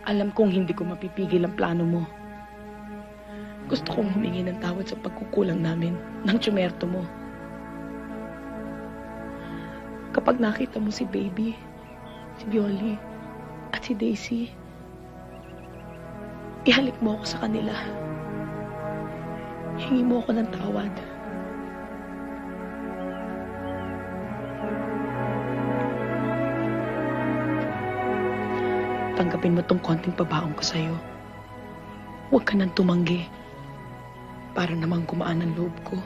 Alam kong hindi ko mapipigil ang plano mo. Gusto kong humingi ng tawad sa pagkukulang namin ng tsumerto mo. Kapag nakita mo si Baby, si Violi, at si Daisy, ihalik mo ako sa kanila. Hingi mo ako ng tawad. Tanggapin mo tong konting pabaong ko sa'yo. Huwag ka nang tumanggi para namang gumaan ang loob ko.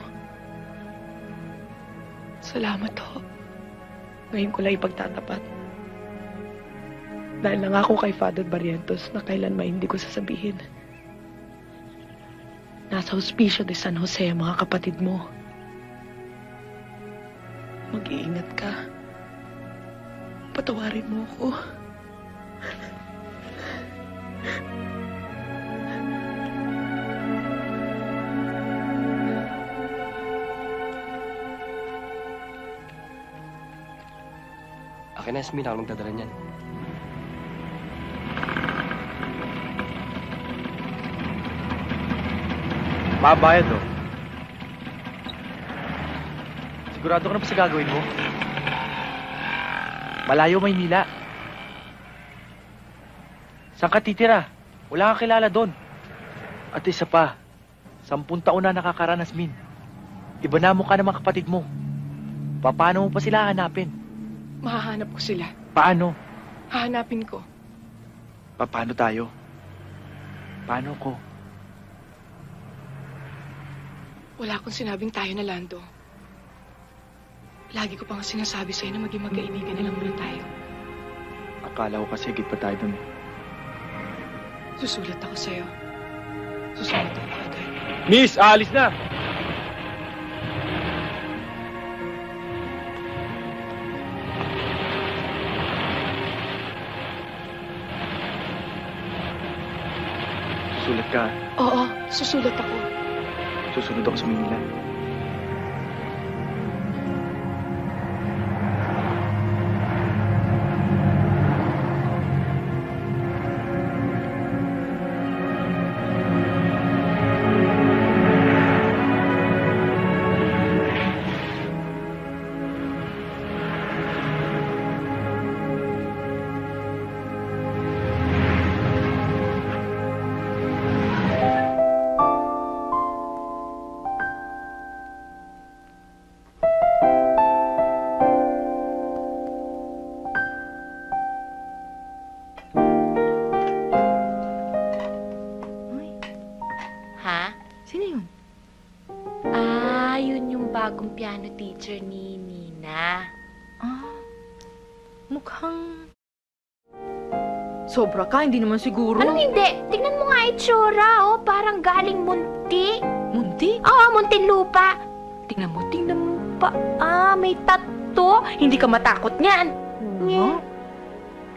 Salamat ho. Ngayon ko lang ipagtatapat. Dahil nangako kay Father Barrientos na kailanman hindi ko sasabihin. Nasa Hospicio de San Jose ang mga kapatid mo. Mag-iingat ka. Patawarin mo ako. Akin na, Yasmin. Ako magdadala niyan. Mabayad, oh. Sigurado ka na ba sa gagawin mo? Malayo, Maynila. Saan ka titira? Wala kang kilala doon. At isa pa, 10 taon na nakakaranas, Min. Iba na mo ka ng mga kapatid mo. Paano mo pa sila hanapin? Mahahanap ko sila. Paano? Hahanapin ko. Paano tayo? Paano ko? Wala akong sinabing tayo na, Lando. Lagi ko pa nga sinasabi sa'yo na maging magkaibigan na lang muna tayo. Akala ko kasi higit pa tayo dun. Susulat ako sa'yo. Susulat ako agad. Miss, aalis na! Susulat ka. Oo, susulat ako. Susunod ako sa Manila. Bagong piano teacher ni Nina. Mukhang... Sobra ka, hindi naman siguro. Anong hindi? Tingnan mo nga itsura, oh. Parang galing munti. Munti? Oo, muntinlupa. Tingnan mo pa. May tattoo. Hindi ka matakot niyan. Yeah.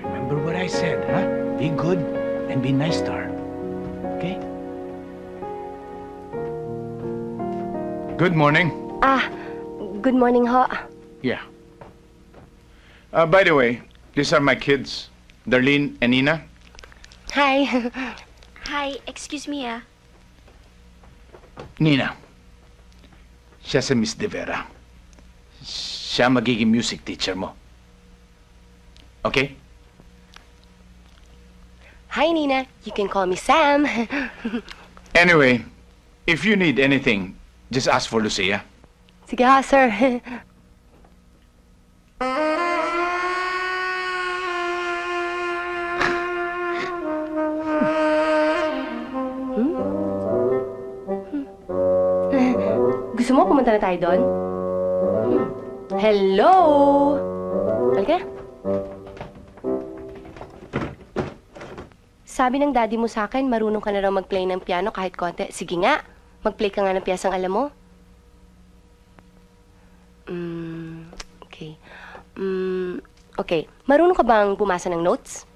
Remember what I said, huh? Be good and be nice to her. Okay? Good morning. Good morning, ho. Yeah. By the way, these are my kids, Darlene and Nina. Hi. Hi, excuse me, Nina, siya si Miss De Vera. Siya magiging music teacher mo. Okay? Hi, Nina. You can call me Sam. Anyway, if you need anything, just ask for Lucia. Sige ha, sir. Gusto mo pumunta na tayo doon? Hello! Halika. Sabi ng daddy mo sa akin, marunong ka na raw mag-play ng piano kahit konti. Sige nga, mag-play ka nga ng piyesang alam mo. Okay. Okay. Marunong ka bang bumasa ng notes?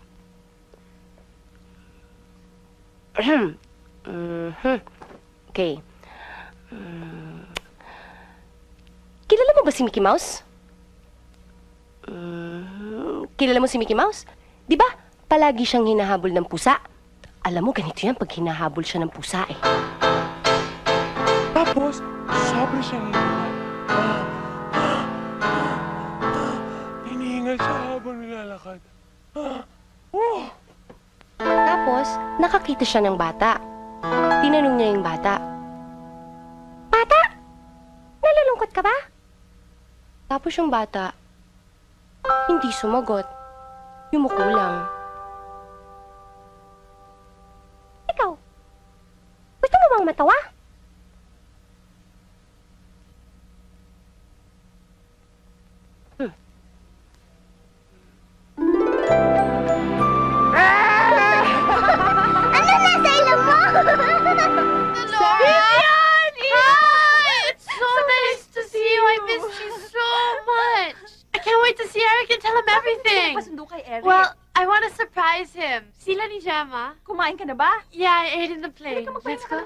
Okay. Kilala mo ba si Mickey Mouse? Kilala mo si Mickey Mouse? Di ba? palagi siyang hinahabol ng pusa. Alam mo, ganito yan pag hinahabol siya ng pusa eh. Tapos, sobra siyang hinihingal siya habang nilalakad. Tapos, nakakita siya ng bata. Tinanong niya yung bata, "Bata, nalulungkot ka ba?" Tapos yung bata, hindi sumagot. Yumuko lang. Ikaw, gusto mo bang matawa? Ano nasa ilong mo? Vivian! Hi! It's so nice to see you. I missed you so much. I can't wait to see Eric and tell him everything. Pasundo kay Eric. Well, I want to surprise him. Sila ni Gemma. kumain ka na ba? Yeah, I ate in the plane. Let's go.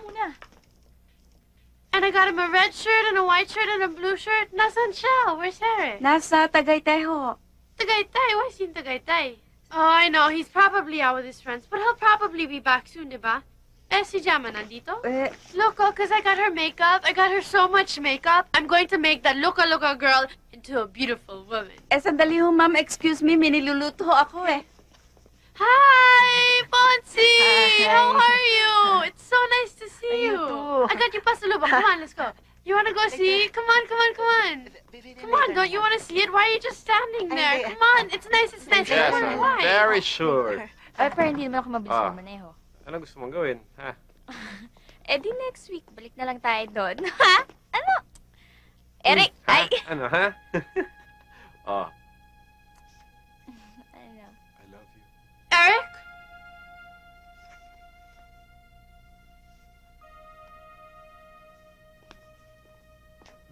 And I got him a red shirt and a white shirt and a blue shirt. Nasaan siya? Where's Eric? Nasa Tagaytay ho. Tagaytay? Why is he in Tagaytay? Oh, I know. He's probably out with his friends. But he'll probably be back soon, diba? Si Gemma nandito? Loco, because I got her makeup. I got her so much makeup. I'm going to make that Loca girl into a beautiful woman. Sandali ho, ma'am. Excuse me, may niluluto ho ako eh. Hi, Bonsi! Hi. How are you? It's so nice to see you. too. I got you pasalubong. Come on, let's go. You want to go see? Come on. Come on, don't you want to see it? Why are you just standing there? Come on, it's nice. Yes, Come on, I'm why? very sure. Ay, pero hindi naman ako mabilis Ah. maneho. Ano gusto mong gawin, ha? Eh di next week, balik na lang tayo doon. Ha? Ano? Eric, Ha? ay! Ano, ha? Oh, Ano? I love you. Eric?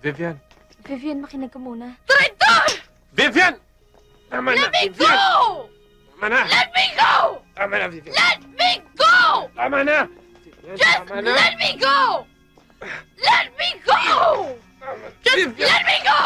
Vivian! Vivian, makinig ka muna. Traitor! Vivian! Tama na, Let me Vivian! go! Tama na! Let me go! Tama na, Vivian! Let me go! Tama na! Vivian, Just tama na! let me go! Let me go! Tama. Just Vivian! let me go!